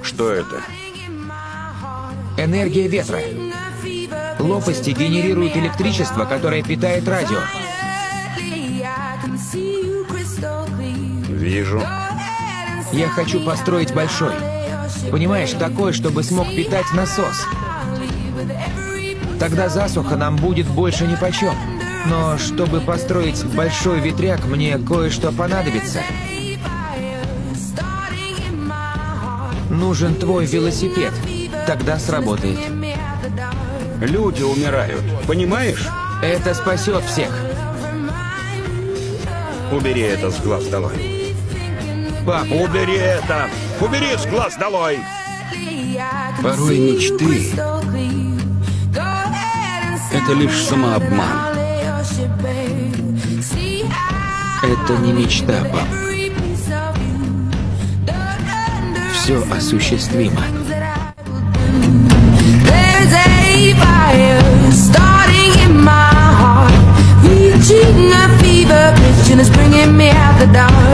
Что это? Энергия ветра. Лопасти генерируют электричество, которое питает радио. Вижу. Я хочу построить большой. Понимаешь, такой, чтобы смог питать насос. Тогда засуха нам будет больше нипочем. Но чтобы построить большой ветряк, мне кое-что понадобится. Нужен твой велосипед. Тогда сработает. Люди умирают, понимаешь? Это спасет всех. Убери это с глаз долой. Пап, Убери это! Убери с глаз долой! Порой мечты — это лишь самообман. это не мечта, пап. Все осуществимо. There's a fire starting in my heart, reaching a fever pitch and it's bringing me out the dark.